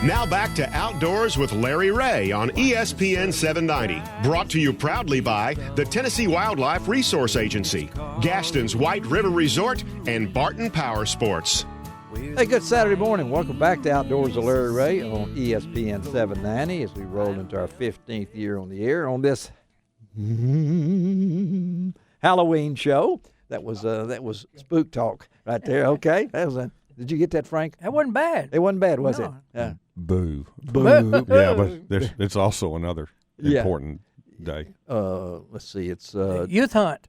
Now back to Outdoors with Larry Ray on ESPN 790. Brought to you proudly by the Tennessee Wildlife Resource Agency, Gaston's White River Resort, and Barton Power Sports. Hey, good Saturday morning. Welcome back to Outdoors with Larry Ray on ESPN 790 as we roll into our 15th year on the air on this Halloween show. That was spook talk right there. Okay, did you get that, Frank? That wasn't bad. It wasn't bad, was it? Yeah. Boo. Boo. Yeah, but it's also another important day. Let's see. It's Youth Hunt.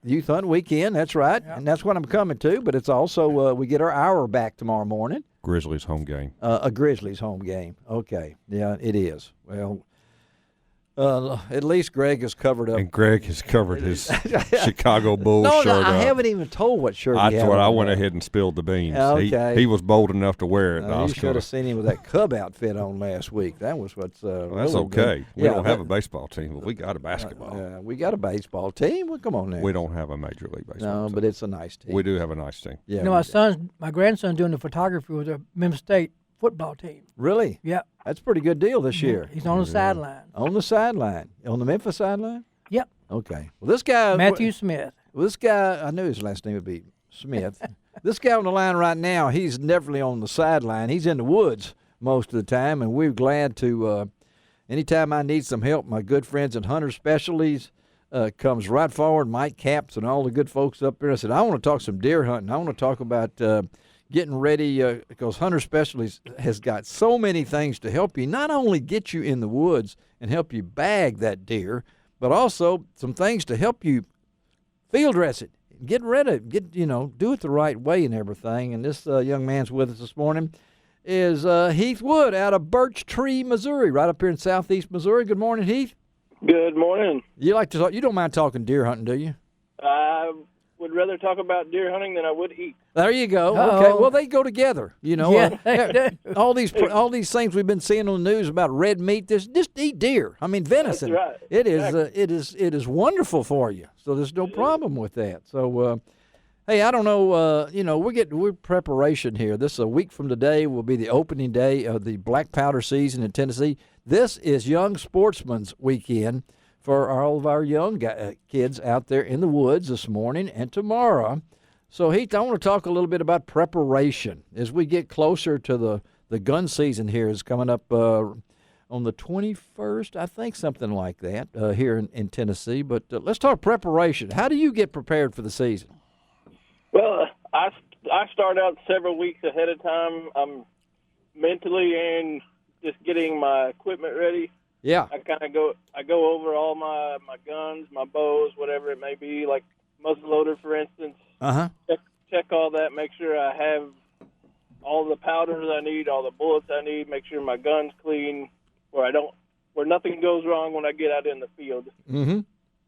Youth Hunt weekend. That's right, and that's what I'm coming to. But it's also we get our hour back tomorrow morning. Grizzlies home game. A Grizzlies home game. Okay, yeah, it is. Well, at least Greg has covered up. And Greg has covered his Chicago Bulls shirt No, I up. haven't even told what shirt he That's had what on I went there. ahead and spilled the beans. Okay. He was bold enough to wear it. You should have seen him with that Cub outfit on last week. That was what's That's really okay. good. We don't have a baseball team, but we got a basketball. We got a baseball team. Well, come on now. We don't have a Major League Baseball team. But it's a nice team. We do have a nice team. Yeah, You know, my grandson's doing the photography with the Memphis State football team. Really? Yep. That's a pretty good deal this year. He's on the sideline. On the sideline. On the Memphis sideline? Yep. Okay. Well, this guy. Matthew Smith. Well, this guy, I knew his last name would be Smith. This guy on the line right now, he's definitely on the sideline. He's in the woods most of the time, and we're glad to, anytime I need some help, my good friends at Hunter Specialties comes right forward, Mike Capps and all the good folks up there. I said, I want to talk some deer hunting. I want to talk about getting ready because Hunter Specialties has got so many things to help you, not only get you in the woods and help you bag that deer, but also some things to help you field dress it, get rid of it, do it the right way and everything. And this young man's with us this morning is Heath Wood out of Birch Tree, Missouri, right up here in southeast Missouri. Good morning, Heath. Good morning. You like to talk? You don't mind talking deer hunting, do you? I would rather talk about deer hunting than I would eat. There you go. Uh-oh. Okay, well they go together. Yeah. All these things we've been seeing on the news about red meat. Just eat deer. I mean venison. That's right. It is. Exactly. It is wonderful for you. So there's no problem with that. So, hey, I don't know. We're preparation here. This a week from today will be the opening day of the black powder season in Tennessee. This is Young Sportsman's Weekend for all of our young kids out there in the woods this morning and tomorrow. So, Heath, I want to talk a little bit about preparation as we get closer to the gun season here is coming up on the 21st, I think, something like that here in Tennessee. But let's talk preparation. How do you get prepared for the season? Well, I start out several weeks ahead of time. I'm mentally and just getting my equipment ready. Yeah. I go over all my guns, my bows, whatever it may be, like muzzleloader, for instance. Uh-huh. Check all that, make sure I have all the powders I need, all the bullets I need, make sure my gun's clean, where nothing goes wrong when I get out in the field. Mm-hmm.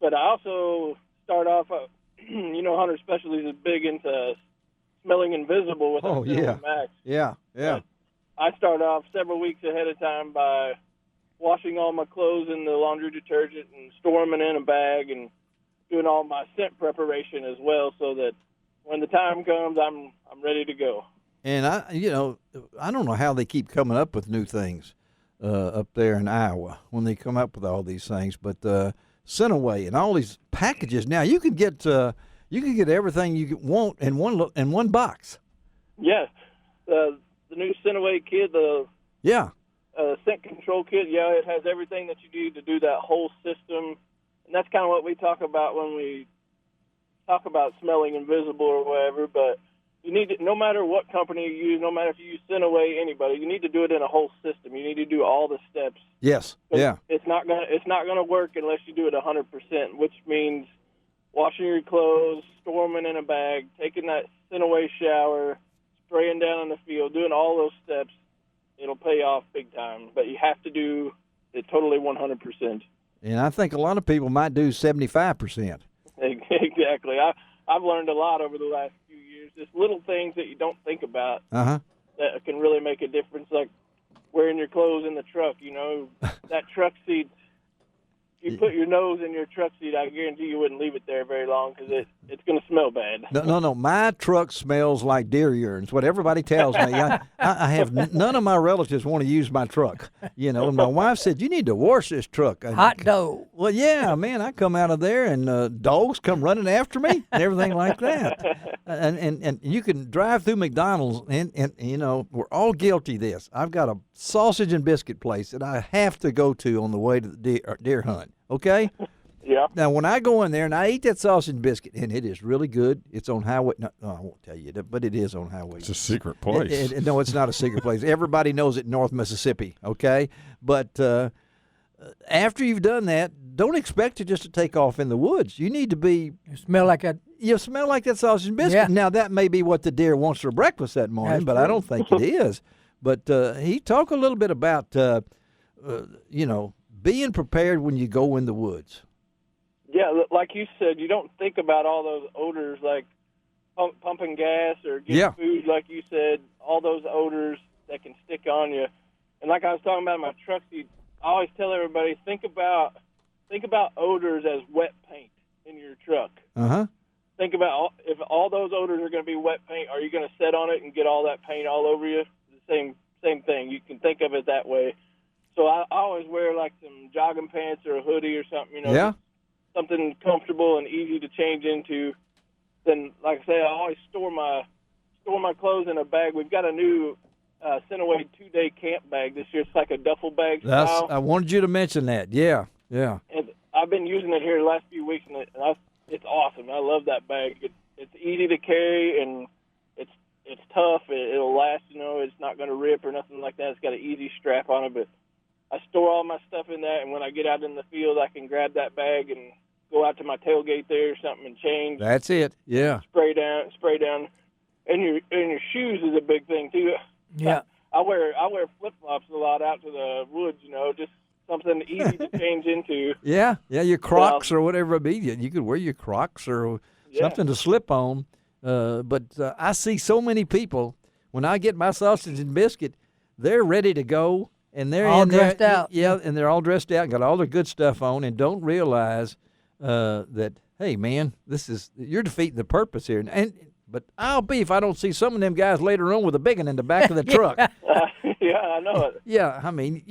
But I also start off, Hunter Specialties is big into smelling invisible with our Silver Max. Yeah. But I start off several weeks ahead of time by washing all my clothes in the laundry detergent and storing them in a bag and doing all my scent preparation as well, so that when the time comes, I'm ready to go. And I don't know how they keep coming up with new things up there in Iowa when they come up with all these things, but Centaway and all these packages now you can get everything you want in one box. Yeah, the new Centaway kit, the scent control kit. Yeah, it has everything that you need to do that whole system. And that's kind of what we talk about when we talk about smelling invisible or whatever. But you need to, no matter what company you use, no matter if you use Centaway, anybody, you need to do it in a whole system. You need to do all the steps. Yes. Yeah. It's not gonna work unless you do it 100%, which means washing your clothes, storing them in a bag, taking that Centaway shower, spraying down in the field, doing all those steps. It'll pay off big time. But you have to do it totally 100%. And I think a lot of people might do 75%. Exactly. I've learned a lot over the last few years. Just little things that you don't think about that can really make a difference, like wearing your clothes in the truck. That truck seat's you put your nose in your truck seat, I guarantee you wouldn't leave it there very long because it's going to smell bad. No. My truck smells like deer urine. It's what everybody tells me. I have none of my relatives want to use my truck. And my wife said, you need to wash this truck. Hot dog. Well, yeah, man, I come out of there and dogs come running after me and everything like that. And you can drive through McDonald's and we're all guilty of this. I've got a sausage and biscuit place that I have to go to on the way to the deer hunt, okay? Yeah. Now, when I go in there and I eat that sausage and biscuit, and it is really good, it's on highway. No, I won't tell you that, but it is on highway. It's a secret place. No, it's not a secret place. Everybody knows it in North Mississippi, okay? But after you've done that, don't expect it just to take off in the woods. You need to be. You smell like a. You smell like that sausage and biscuit. Yeah. Now, that may be what the deer wants for breakfast that morning, That's but true. I don't think it is. But he talked a little bit about, being prepared when you go in the woods. Yeah, like you said, you don't think about all those odors like pumping gas or getting food, like you said, all those odors that can stick on you. And like I was talking about in my truck seat, I always tell everybody, think about odors as wet paint in your truck. Uh-huh. Think about if all those odors are going to be wet paint, are you going to sit on it and get all that paint all over you? The same thing. You can think of it that way. So I always wear like some jogging pants or a hoodie or something, something comfortable and easy to change into. Then, like I say, I always store my clothes in a bag. We've got a new Centaway 2-day camp bag this year. It's like a duffel bag style. I wanted you to mention that. Yeah. And I've been using it here the last few weeks, and it's awesome. I love that bag. It's easy to carry, and it's tough. It'll last. It's not going to rip or nothing like that. It's got an easy strap on it, but I store all my stuff in that, and when I get out in the field, I can grab that bag and go out to my tailgate there or something and change. That's it. Yeah. Spray down, and your shoes is a big thing too. Yeah. I wear flip flops a lot out to the woods. Just something easy to change into. Yeah. Your Crocs or whatever it be. You could wear your Crocs or something to slip on. But I see so many people when I get my sausage and biscuit, they're ready to go. And they're all in dressed there, out. Yeah, and they're all dressed out and got all their good stuff on and don't realize that, hey, man, you're defeating the purpose here. But I'll be if I don't see some of them guys later on with a big one in the back of the truck. Yeah, I know it. Yeah, I mean,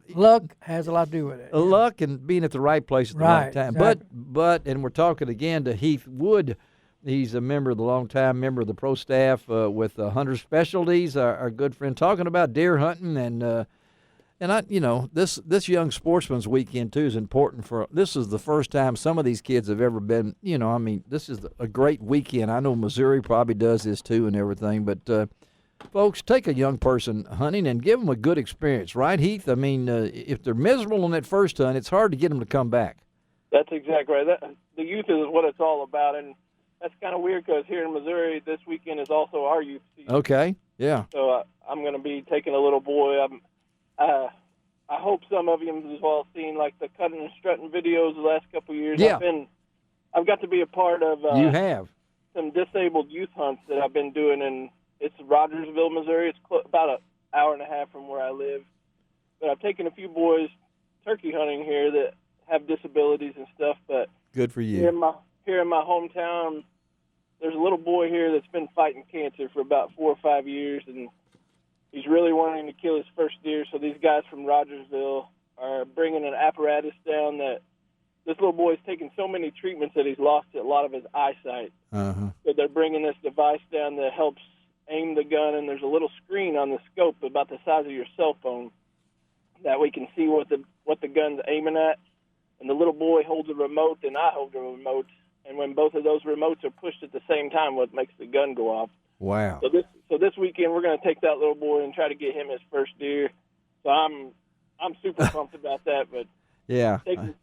luck has a lot to do with it. Luck and being at the right place at the right time. Exactly. But and we're talking again to Heath Wood. He's a long-time member of the pro staff with Hunter Specialties, our good friend, talking about deer hunting and I, this young sportsman's weekend too is important this is the first time some of these kids have ever been, this is a great weekend. I know Missouri probably does this too and everything, but folks, take a young person hunting and give them a good experience, right, Heath? I mean, if they're miserable on that first hunt, it's hard to get them to come back. That's exactly right. The youth is what it's all about, and that's kind of weird because here in Missouri, this weekend is also our youth season. Okay, yeah. So I'm going to be taking a little boy. I hope some of you as well seen like the cutting and strutting videos the last couple of years. Yeah. I've got to be a part of. You have some disabled youth hunts that I've been doing, and it's Rogersville, Missouri. It's about an hour and a half from where I live. But I've taken a few boys turkey hunting here that have disabilities and stuff. But good for you. Here in my hometown, there's a little boy here that's been fighting cancer for about 4 or 5 years, and he's really wanting to kill his first deer. So these guys from Rogersville are bringing an apparatus down that this little boy's taken so many treatments that he's lost a lot of his eyesight. Uh-huh. So they're bringing this device down that helps aim the gun, and there's a little screen on the scope about the size of your cell phone that we can see what the gun's aiming at. And the little boy holds a remote, and I hold a remote. And when both of those remotes are pushed at the same time, what makes the gun go off. Wow. So this weekend we're going to take that little boy and try to get him his first deer. So I'm super pumped about that. But yeah,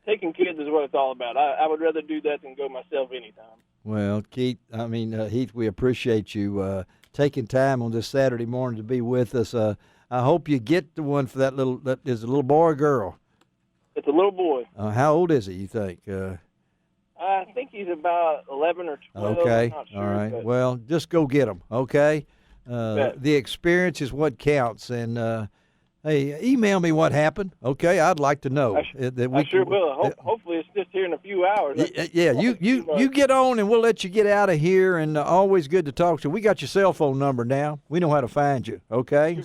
taking kids is what it's all about. I would rather do that than go myself anytime. Well, Heath, we appreciate you taking time on this Saturday morning to be with us. I hope you get the one for that is a little boy or girl? It's a little boy. How old is he, you think? I think he's about 11 or 12. Okay, I'm not sure, all right. Well, just go get him, okay? The experience is what counts. And, Hey, email me what happened. Okay, I'd like to know. I sure will. Hopefully, it's just here in a few hours. Yeah, you get on, and we'll let you get out of here. And always good to talk to you. We got your cell phone number now. We know how to find you. Okay, you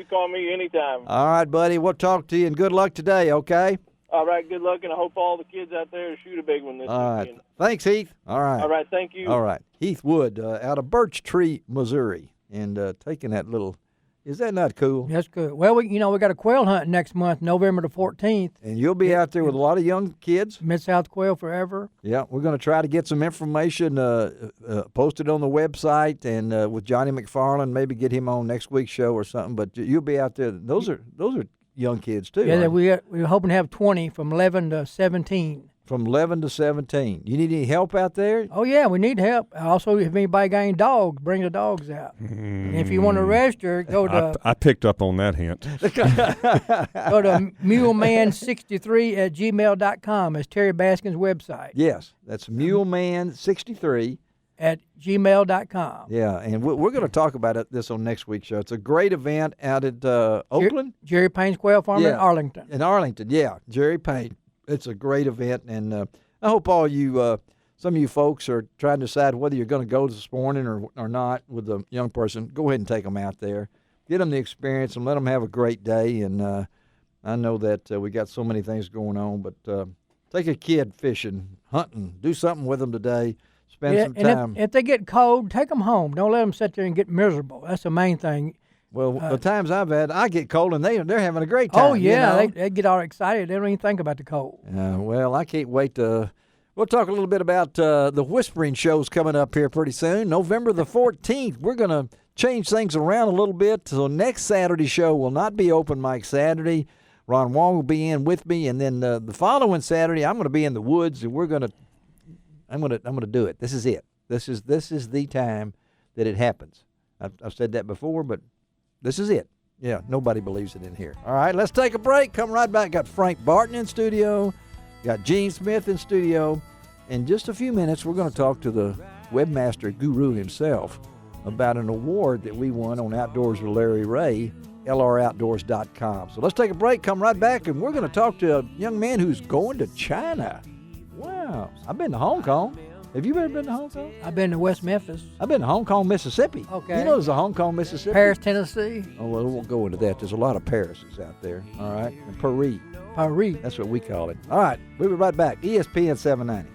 call me anytime. All right, buddy. We'll talk to you, and good luck today. Okay. All right, good luck, and I hope all the kids out there shoot a big one this weekend. All right, thanks, Heath. All right. All right, thank you. All right, Heath Wood out of Birch Tree, Missouri, and taking that little. Is that not cool? That's good. Well, we got a quail hunt next month, November the 14th. And you'll be out there with a lot of young kids. Mid-South Quail Forever. Yeah, we're going to try to get some information posted on the website, and with Johnny McFarland, maybe get him on next week's show or something. But you'll be out there. Those are young kids too. Yeah, we're hoping to have 20 from 11 to 17. From 11 to 17. You need any help out there? Oh, yeah, we need help. Also, if anybody got any dogs, bring the dogs out. And if you want to register, go to... I picked up on that hint. Go to muleman63@gmail.com. It's Terry Baskin's website. Yes, that's muleman63 at gmail.com. Yeah, and we're going to talk about this on next week's show. It's a great event out at Oakland. Jerry Payne's Quail Farm in Arlington. In Arlington, yeah. Jerry Payne. It's a great event, and I hope all you, some of you folks are trying to decide whether you're going to go this morning or not with a young person. Go ahead and take them out there. Get them the experience and let them have a great day. And I know that we got so many things going on, but take a kid fishing, hunting, do something with them today. Spend some time. If they get cold, take them home. Don't let them sit there and get miserable. That's the main thing. Well, the times I've had, I get cold, and they're having a great time. Oh, yeah. You know? They get all excited. They don't even think about the cold. Well, I can't wait to – we'll talk a little bit about the Whispering Shows coming up here pretty soon. November the 14th, we're going to change things around a little bit. So next Saturday show will not be Open Mic Saturday. Ron Wong will be in with me, and then the following Saturday, I'm going to be in the woods, and I'm going to do it. This is it. This is the time that it happens. I've said that before, but this is it. Yeah, nobody believes it in here. All right, let's take a break. Come right back. Got Frank Barton in studio. Got Gene Smith in studio. In just a few minutes, we're going to talk to the webmaster guru himself about an award that we won on Outdoors with Larry Ray, lroutdoors.com. So let's take a break. Come right back, and we're going to talk to a young man who's going to China. Wow. I've been to Hong Kong. Have you ever been to Hong Kong? I've been to West Memphis. I've been to Hong Kong, Mississippi. Okay. You know there's a Hong Kong, Mississippi? Paris, Tennessee. Oh, well, we won't go into that. There's a lot of Parises out there. All right. And Paris. Paris. That's what we call it. All right. We'll be right back. ESPN 790.